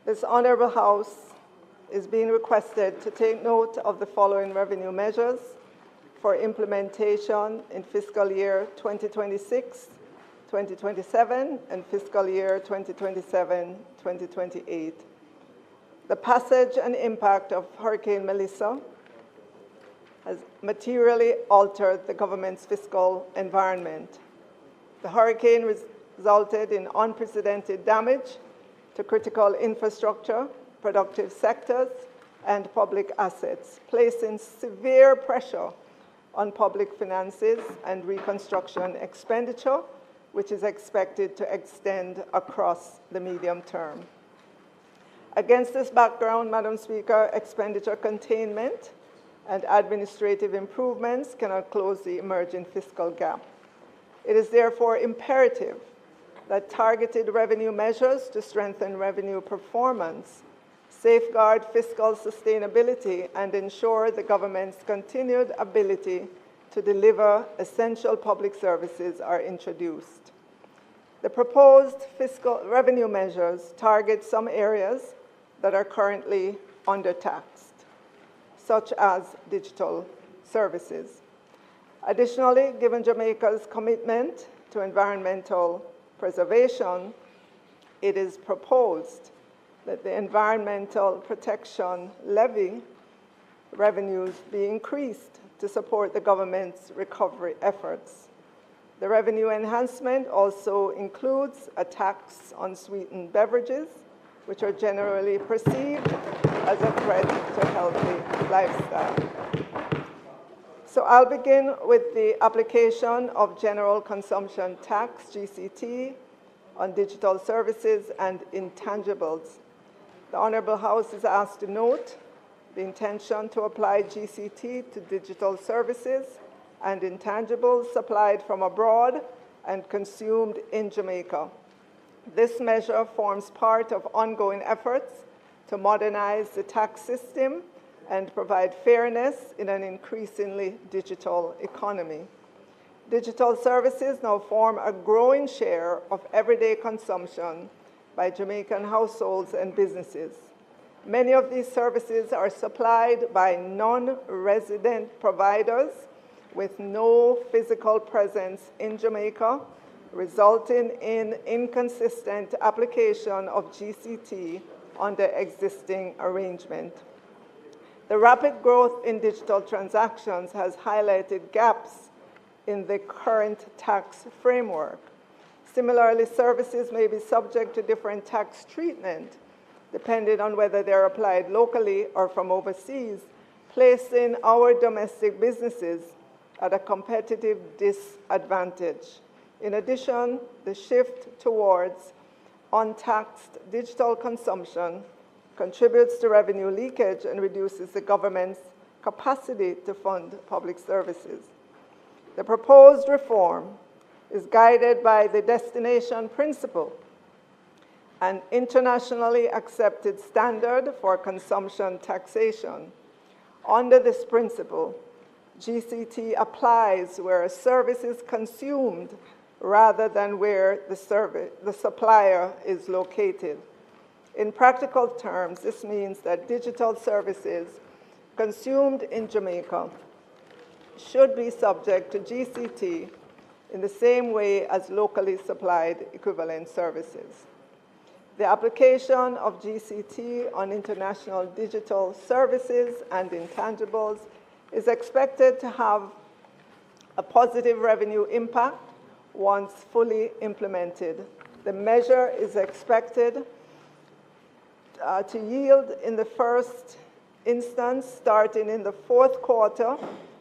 This Honourable House is being requested to take note of the following revenue measures for implementation in fiscal year 2026, 2027, and fiscal year 2027, 2028. The passage and impact of Hurricane Melissa has materially altered the government's fiscal environment. The hurricane resulted in unprecedented damage to critical infrastructure, productive sectors, and public assets, placing severe pressure on public finances and reconstruction expenditure, which is expected to extend across the medium term. Against this background, Madam Speaker, expenditure containment and administrative improvements cannot close the emerging fiscal gap. It is therefore imperative that targeted revenue measures to strengthen revenue performance, safeguard fiscal sustainability, and ensure the government's continued ability to deliver essential public services are introduced. The proposed fiscal revenue measures target some areas that are currently undertaxed, such as digital services. Additionally, given Jamaica's commitment to environmental preservation, it is proposed that the Environmental Protection Levy revenues be increased to support the government's recovery efforts. The revenue enhancement also includes a tax on sweetened beverages, which are generally perceived as a threat to healthy lifestyle. So I'll begin with the application of General Consumption Tax, GCT, on digital services and intangibles. The Honourable House is asked to note the intention to apply GCT to digital services and intangibles supplied from abroad and consumed in Jamaica. This measure forms part of ongoing efforts to modernize the tax system and provide fairness in an increasingly digital economy. Digital services now form a growing share of everyday consumption by Jamaican households and businesses. Many of these services are supplied by non-resident providers with no physical presence in Jamaica, resulting in inconsistent application of GCT under existing arrangement. The rapid growth in digital transactions has highlighted gaps in the current tax framework. Similarly, services may be subject to different tax treatment depending on whether they're applied locally or from overseas, placing our domestic businesses at a competitive disadvantage. In addition, the shift towards untaxed digital consumption contributes to revenue leakage and reduces the government's capacity to fund public services. The proposed reform is guided by the destination principle, an internationally accepted standard for consumption taxation. Under this principle, GCT applies where a service is consumed rather than where the supplier is located. In practical terms, this means that digital services consumed in Jamaica should be subject to GCT in the same way as locally supplied equivalent services. The application of GCT on international digital services and intangibles is expected to have a positive revenue impact once fully implemented. The measure is expected to yield in the first instance starting in the fourth quarter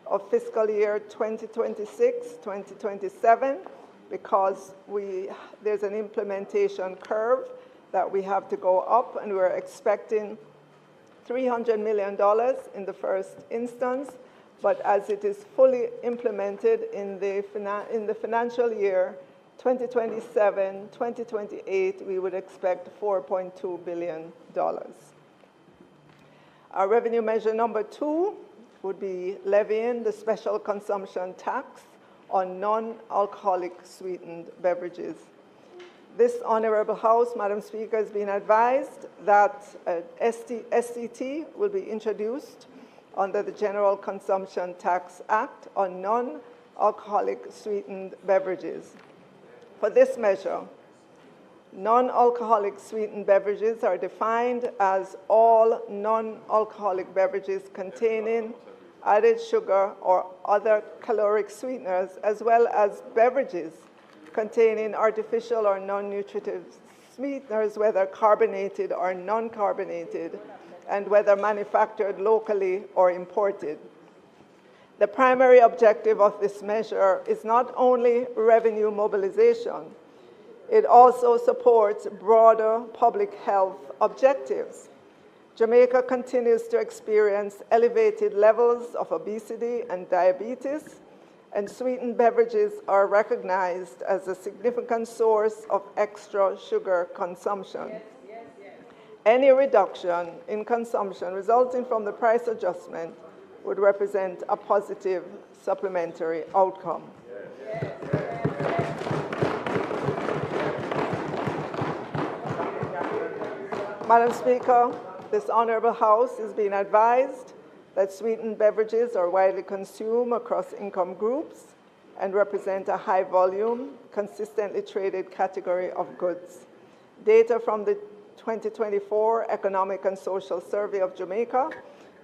of fiscal year 2026-2027 because there's an implementation curve that we have to go up, and we're expecting $300 million in the first instance, but as it is fully implemented in the financial year 2027-2028, we would expect $4.2 billion. Our revenue measure number 2 would be levying the special consumption tax on non-alcoholic sweetened beverages. This Honourable House, Madam Speaker, has been advised that SCT will be introduced under the General Consumption Tax Act on non-alcoholic sweetened beverages. For this measure, non-alcoholic sweetened beverages are defined as all non-alcoholic beverages containing added sugar or other caloric sweeteners, as well as beverages containing artificial or non-nutritive sweeteners, whether carbonated or non-carbonated, and whether manufactured locally or imported. The primary objective of this measure is not only revenue mobilization, it also supports broader public health objectives. Jamaica continues to experience elevated levels of obesity and diabetes, and sweetened beverages are recognized as a significant source of extra sugar consumption. Any reduction in consumption resulting from the price adjustment would represent a positive supplementary outcome. Madam Speaker, this Honourable House is being advised that sweetened beverages are widely consumed across income groups and represent a high volume, consistently traded category of goods. Data from the 2024 Economic and Social Survey of Jamaica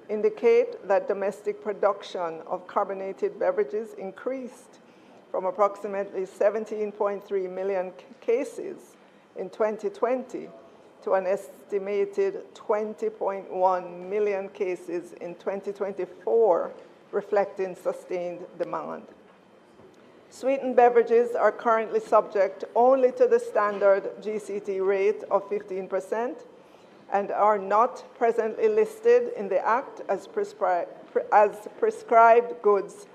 indicate that domestic production of carbonated beverages increased from approximately 17.3 million cases in 2020 to an estimated 20.1 million cases in 2024, reflecting sustained demand. Sweetened beverages are currently subject only to the standard GCT rate of 15% and are not presently listed in the Act as prescribed goods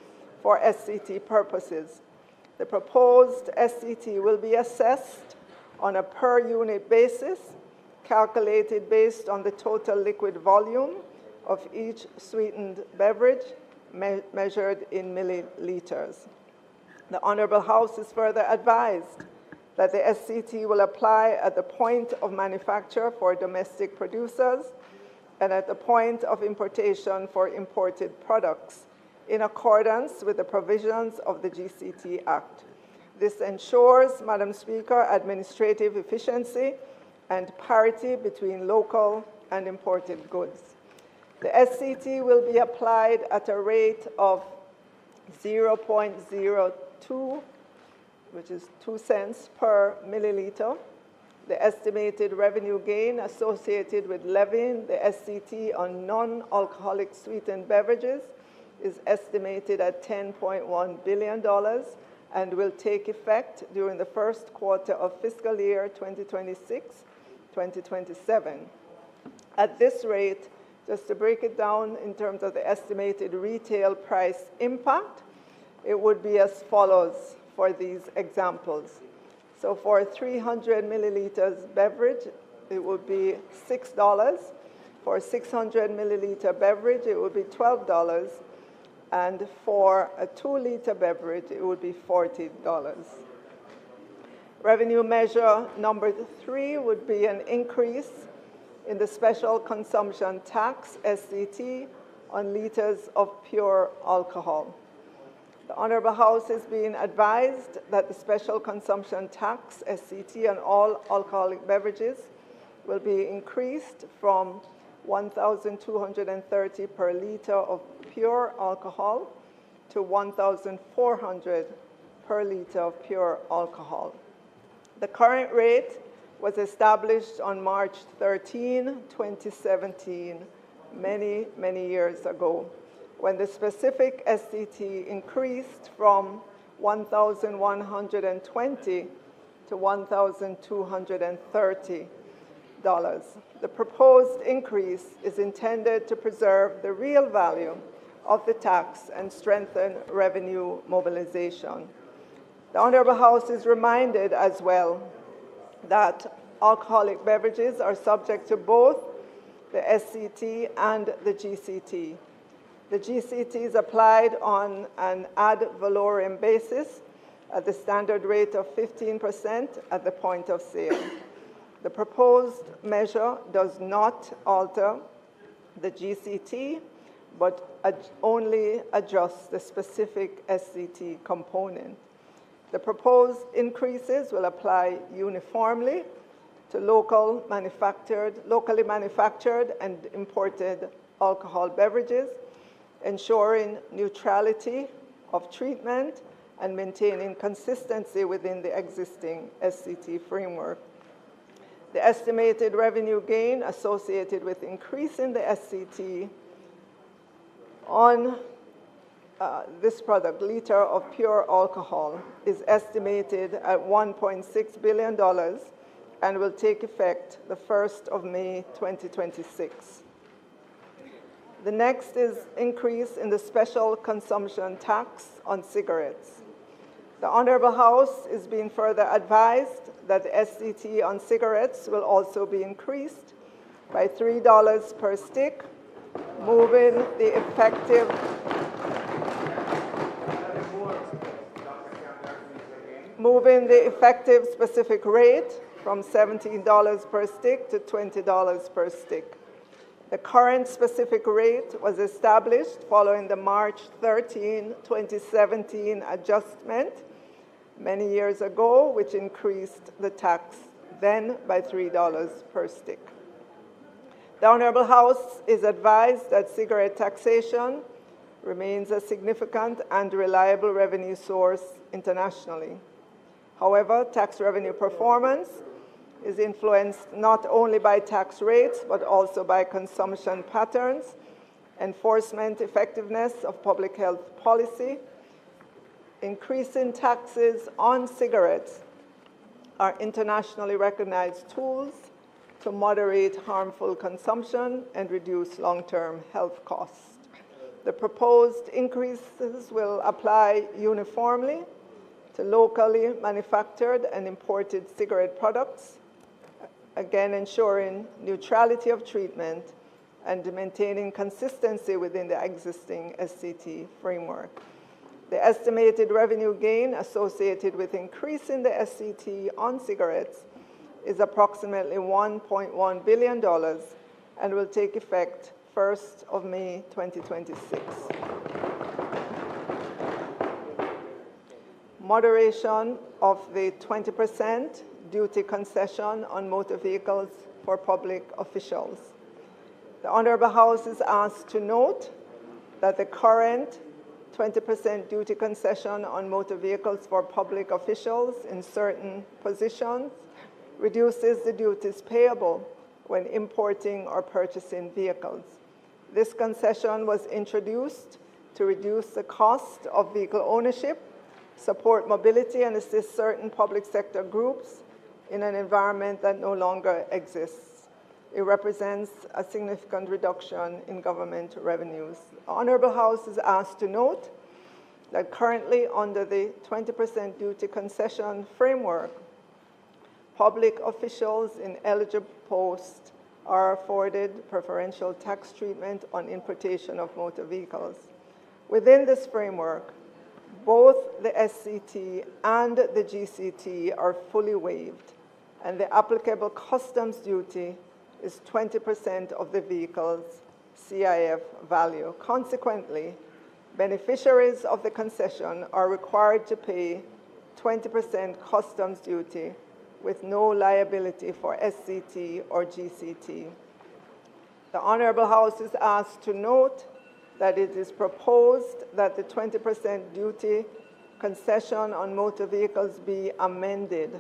for SCT purposes. The proposed SCT will be assessed on a per-unit basis, calculated based on the total liquid volume of each sweetened beverage measured in milliliters. The Honourable House is further advised that the SCT will apply at the point of manufacture for domestic producers and at the point of importation for imported products, in accordance with the provisions of the GCT Act. This ensures, Madam Speaker, administrative efficiency and parity between local and imported goods. The SCT will be applied at a rate of 0.02, which is 2 cents per milliliter. The estimated revenue gain associated with levying the SCT on non-alcoholic sweetened beverages is estimated at $10.1 billion and will take effect during the first quarter of fiscal year 2026-2027. At this rate, just to break it down in terms of the estimated retail price impact, it would be as follows for these examples. So for 300 milliliters beverage, it would be $6. For a 600 milliliter beverage, it would be $12. And for a 2-liter beverage, it would be $40. Revenue measure number 3 would be an increase in the special consumption tax, SCT, on liters of pure alcohol. The Honourable House is being advised that the special consumption tax, SCT, on all alcoholic beverages will be increased from $1,230 per liter of pure alcohol to $1,400 per liter of pure alcohol. The current rate was established on March 13, 2017, many, many years ago, when the specific SCT increased from $1,120 to $1,230. The proposed increase is intended to preserve the real value of the tax and strengthen revenue mobilization. The Honourable House is reminded as well that alcoholic beverages are subject to both the SCT and the GCT. The GCT is applied on an ad valorem basis at the standard rate of 15% at the point of sale. The proposed measure does not alter the GCT, but only adjusts the specific SCT component. The proposed increases will apply uniformly to locally manufactured and imported alcohol beverages, ensuring neutrality of treatment and maintaining consistency within the existing SCT framework. The estimated revenue gain associated with increasing the SCT on this product, liter of pure alcohol, is estimated at $1.6 billion and will take effect the 1st of May 2026. The next is increase in the special consumption tax on cigarettes. The Honorable House is being further advised that the SCT on cigarettes will also be increased by $3 per stick, moving the effective specific rate from $17 per stick to $20 per stick. The current specific rate was established following the March 13, 2017 adjustment many years ago, which increased the tax then by $3 per stick. The Honorable House is advised that cigarette taxation remains a significant and reliable revenue source internationally. However, tax revenue performance is influenced not only by tax rates, but also by consumption patterns, enforcement effectiveness of public health policy. Increasing taxes on cigarettes are internationally recognized tools to moderate harmful consumption and reduce long-term health costs. The proposed increases will apply uniformly to locally manufactured and imported cigarette products, again ensuring neutrality of treatment and maintaining consistency within the existing SCT framework. The estimated revenue gain associated with increasing the SCT on cigarettes is approximately $1.1 billion and will take effect 1st of May 2026. Moderation of the 20% duty concession on motor vehicles for public officials. The Honorable House is asked to note that the current 20% duty concession on motor vehicles for public officials in certain positions reduces the duties payable when importing or purchasing vehicles. This concession was introduced to reduce the cost of vehicle ownership, support mobility, and assist certain public sector groups in an environment that no longer exists. It represents a significant reduction in government revenues. The Honorable House is asked to note that currently under the 20% duty concession framework, public officials in eligible posts are afforded preferential tax treatment on importation of motor vehicles. Within this framework, both the SCT and the GCT are fully waived, and the applicable customs duty is 20% of the vehicle's CIF value. Consequently, beneficiaries of the concession are required to pay 20% customs duty with no liability for SCT or GCT. The Honorable House is asked to note that it is proposed that the 20% duty concession on motor vehicles be amended.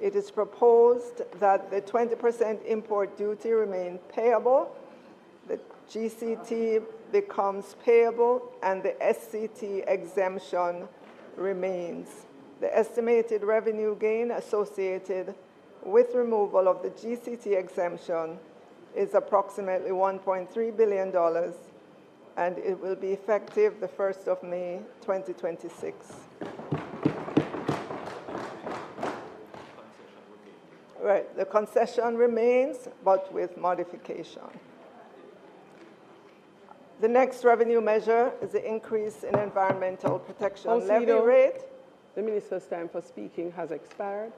It is proposed that the 20% import duty remain payable, the GCT becomes payable, and the SCT exemption remains. The estimated revenue gain associated with removal of the GCT exemption is approximately $1.3 billion, and it will be effective the 1st of May 2026. Right, the concession remains, but with modification. The next revenue measure is the increase in environmental protection levy rate. The Minister's time for speaking has expired.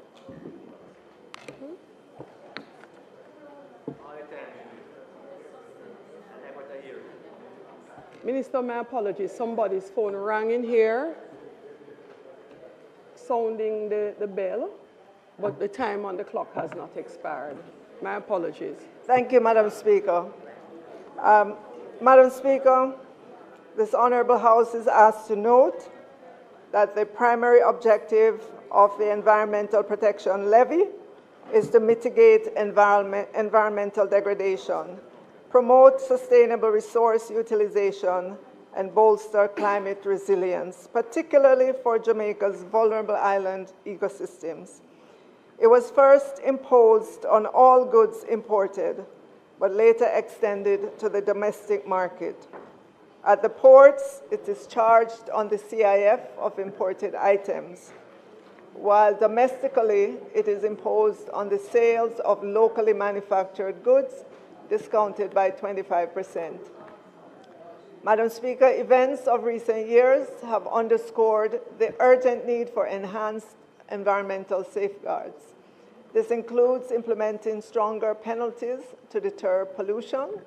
Minister, my apologies. Somebody's phone rang in here, sounding the bell, but the time on the clock has not expired. My apologies. Thank you, Madam Speaker. Madam Speaker, this Honourable House is asked to note that the primary objective of the Environmental Protection Levy is to mitigate environmental degradation, promote sustainable resource utilization, and bolster climate resilience, particularly for Jamaica's vulnerable island ecosystems. It was first imposed on all goods imported, but later extended to the domestic market. At the ports, it is charged on the CIF of imported items, while domestically, it is imposed on the sales of locally manufactured goods, discounted by 25%. Madam Speaker, events of recent years have underscored the urgent need for enhanced environmental safeguards. This includes implementing stronger penalties to deter pollution.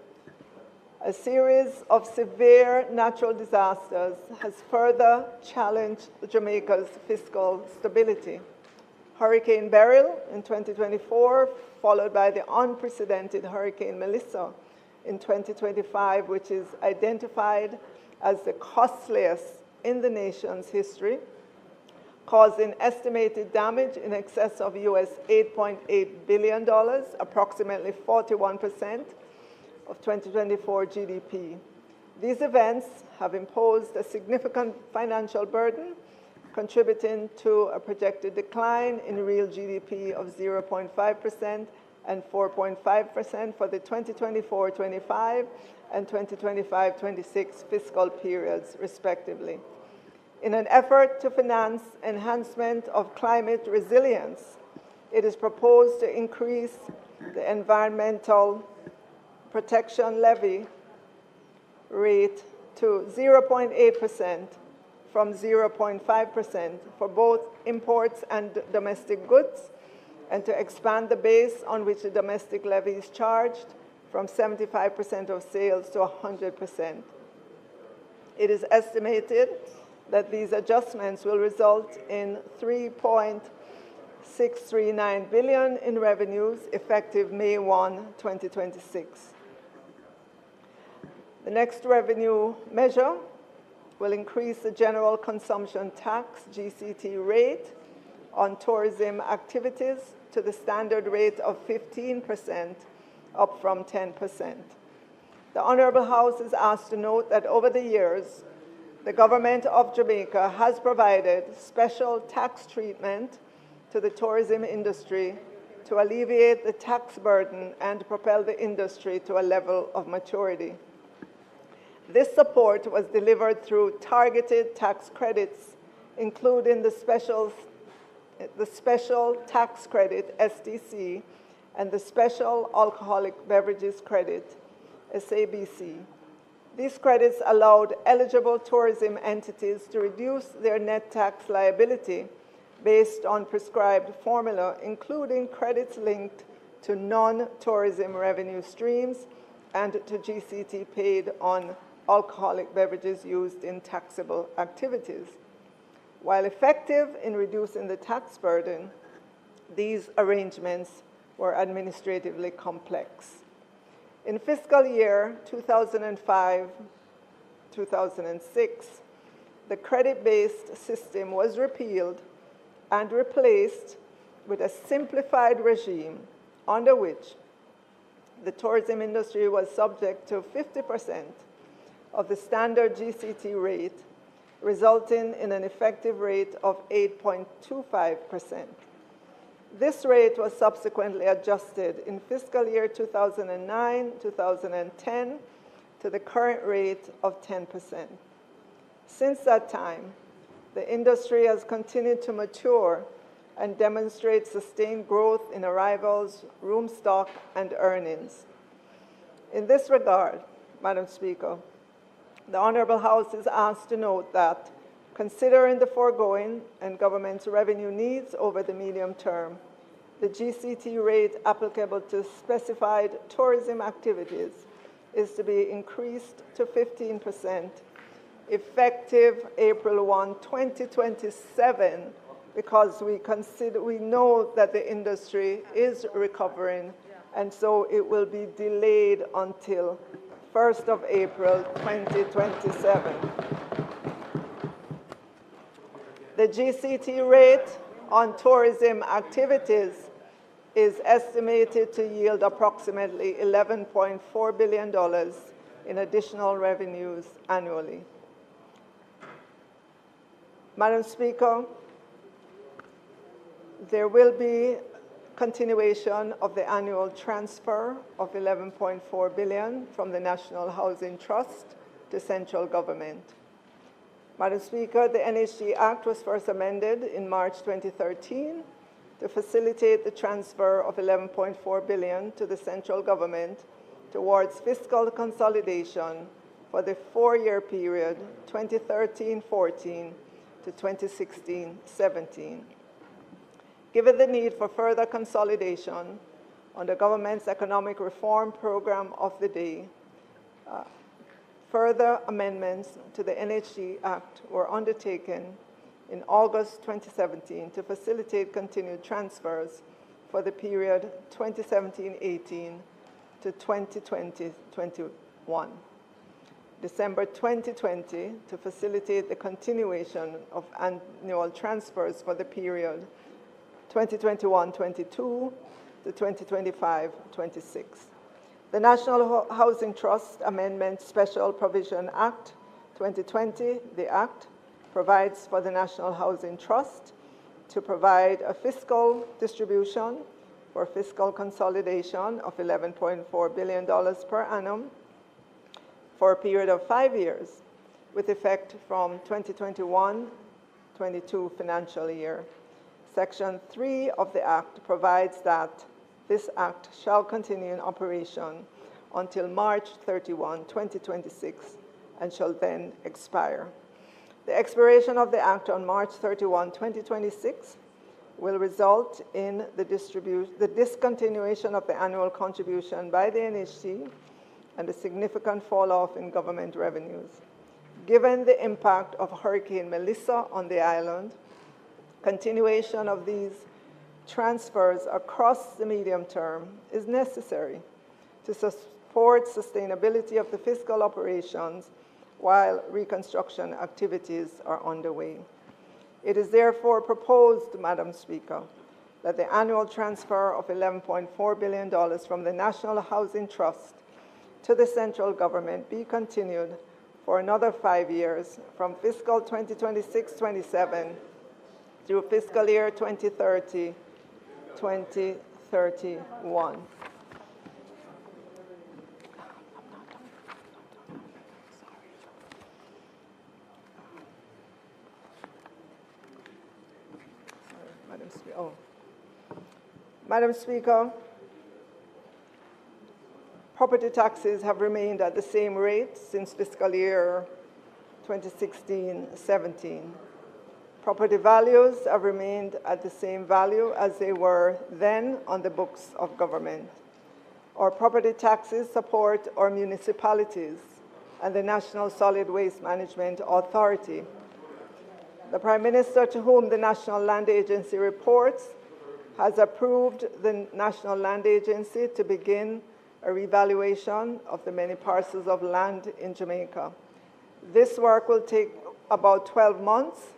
A series of severe natural disasters has further challenged Jamaica's fiscal stability. Hurricane Beryl in 2024, followed by the unprecedented Hurricane Melissa in 2025, which is identified as the costliest in the nation's history, causing estimated damage in excess of US $8.8 billion, approximately 41% of 2024 GDP. These events have imposed a significant financial burden, contributing to a projected decline in real GDP of 0.5% and 4.5% for the 2024-25 and 2025-26 fiscal periods, respectively. In an effort to finance enhancement of climate resilience, it is proposed to increase the Environmental Protection Levy rate to 0.8% from 0.5% for both imports and domestic goods, and to expand the base on which the domestic levy is charged from 75% of sales to 100%. It is estimated that these adjustments will result in $3.639 billion in revenues effective May 1, 2026. The next revenue measure will increase the general consumption tax, GCT rate, on tourism activities to the standard rate of 15%, up from 10%. The Honourable House is asked to note that over the years, the Government of Jamaica has provided special tax treatment to the tourism industry to alleviate the tax burden and propel the industry to a level of maturity. This support was delivered through targeted tax credits, including the Special Tax Credit, STC, and the Special Alcoholic Beverages Credit, SABC. These credits allowed eligible tourism entities to reduce their net tax liability based on prescribed formula, including credits linked to non-tourism revenue streams and to GCT paid on alcoholic beverages used in taxable activities. While effective in reducing the tax burden, these arrangements were administratively complex. In fiscal year 2005-2006, the credit-based system was repealed and replaced with a simplified regime under which the tourism industry was subject to 50% of the standard GCT rate, resulting in an effective rate of 8.25%. This rate was subsequently adjusted in fiscal year 2009-2010 to the current rate of 10%. Since that time, the industry has continued to mature and demonstrate sustained growth in arrivals, room stock, and earnings. In this regard, Madam Speaker, the Honourable House is asked to note that Considering the foregoing and government's revenue needs over the medium term, the GCT rate applicable to specified tourism activities is to be increased to 15%, effective April 1, 2027, because we know that the industry is recovering, and so it will be delayed until 1st of April 2027. The GCT rate on tourism activities is estimated to yield approximately $11.4 billion in additional revenues annually. Madam Speaker, there will be continuation of the annual transfer of $11.4 billion from the National Housing Trust to central government. Madam Speaker, the NHG Act was first amended in March 2013 to facilitate the transfer of $11.4 billion to the central government towards fiscal consolidation for the four-year period 2013-14 to 2016-17. Given the need for further consolidation on the government's economic reform program of the day, further amendments to the NHG Act were undertaken in August 2017 to facilitate continued transfers for the period 2017-18 to 2020-21. December 2020 to facilitate the continuation of annual transfers for the period 2021-22 to 2025-26. The National Housing Trust Amendment Special Provision Act 2020, the Act, provides for the National Housing Trust to provide a fiscal distribution for fiscal consolidation of $11.4 billion per annum for a period of 5 years, with effect from 2021-22 financial year. Section 3 of the Act provides that this Act shall continue in operation until March 31, 2026, and shall then expire. The expiration of the Act on March 31, 2026 will result in the discontinuation of the annual contribution by the NHG and a significant fall-off in government revenues. Given the impact of Hurricane Melissa on the island, continuation of these transfers across the medium term is necessary to support sustainability of the fiscal operations while reconstruction activities are underway. It is therefore proposed, Madam Speaker, that the annual transfer of $11.4 billion from the National Housing Trust to the central government be continued for another 5 years from fiscal 2026-27 through fiscal year 2030-2031. Madam Speaker, property taxes have remained at the same rate since fiscal year 2016-17. Property values have remained at the same value as they were then on the books of government. Our property taxes support our municipalities and the National Solid Waste Management Authority. The Prime Minister, to whom the National Land Agency reports, has approved the National Land Agency to begin a revaluation of the many parcels of land in Jamaica. This work will take about 12 months,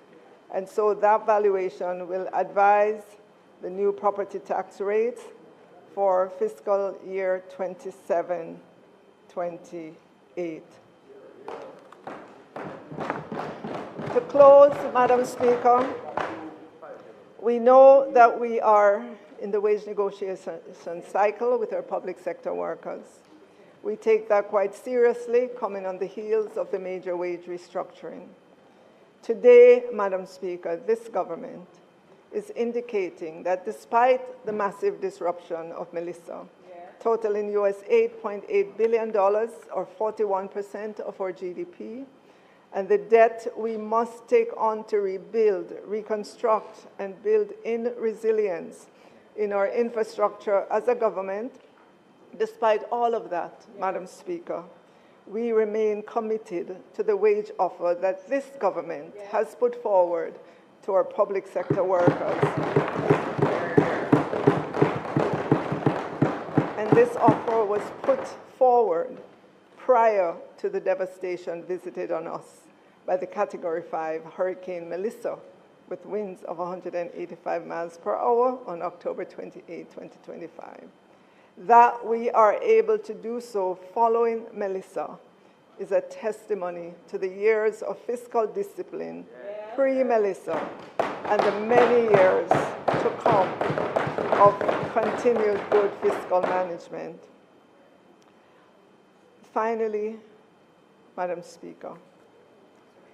and so that valuation will advise the new property tax rates for fiscal year 27-28. To close, Madam Speaker, we know that we are in the wage negotiation cycle with our public sector workers. We take that quite seriously, coming on the heels of the major wage restructuring. Today, Madam Speaker, this government is indicating that despite the massive disruption of Melissa, totaling US $8.8 billion, or 41% of our GDP, and the debt we must take on to rebuild, reconstruct, and build in resilience in our infrastructure as a government. Despite all of that, Madam Speaker, we remain committed to the wage offer that this government has put forward to our public sector workers. And this offer was put forward prior to the devastation visited on us by the Category 5 Hurricane Melissa, with winds of 185 miles per hour on October 28, 2025. That we are able to do so following Melissa is a testimony to the years of fiscal discipline pre-Melissa and the many years to come of continued good fiscal management. Finally, Madam Speaker,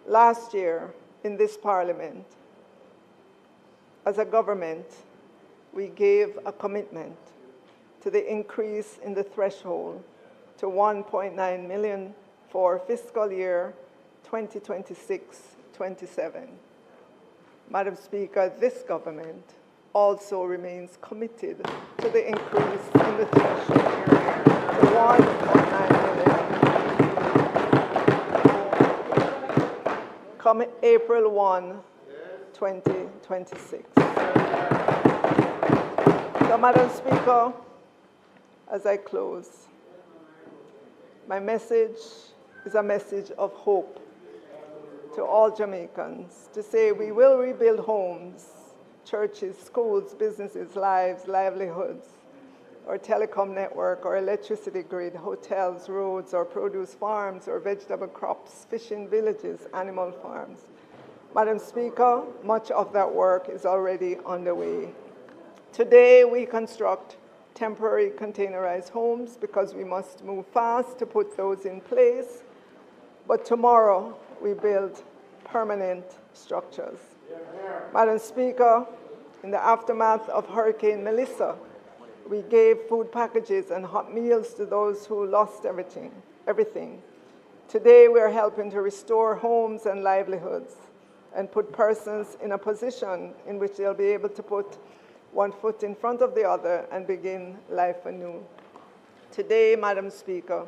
last year in this Parliament, as a government, we gave a commitment to the increase in the threshold to 1.9 million for fiscal year 2026-27. Madam Speaker, this government also remains committed to the increase in the threshold to 1.9 million come April 1, 2026. So, Madam Speaker, as I close, my message is a message of hope to all Jamaicans, to say we will rebuild homes, churches, schools, businesses, lives, livelihoods, our telecom network, our electricity grid, hotels, roads, our produce farms, our vegetable crops, fishing villages, animal farms. Madam Speaker, much of that work is already underway. Today, we construct temporary containerized homes because we must move fast to put those in place. But tomorrow, we build permanent structures. Madam Speaker, in the aftermath of Hurricane Melissa, we gave food packages and hot meals to those who lost everything. Today, we are helping to restore homes and livelihoods and put persons in a position in which they'll be able to put one foot in front of the other and begin life anew. Today, Madam Speaker,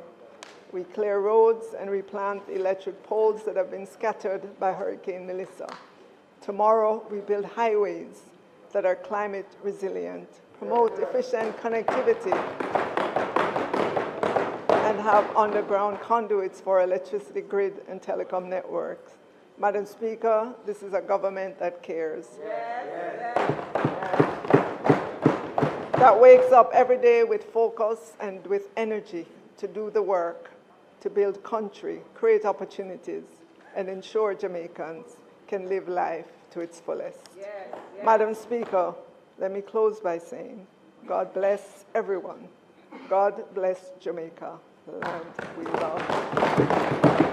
we clear roads and replant electric poles that have been scattered by Hurricane Melissa. Tomorrow, we build highways that are climate resilient, promote efficient connectivity, and have underground conduits for electricity grid and telecom networks. Madam Speaker, this is a government that cares. That wakes up every day with focus and with energy to do the work, to build country, create opportunities, and ensure Jamaicans can live life to its fullest. Madam Speaker, let me close by saying, God bless everyone. God bless Jamaica, the land we love.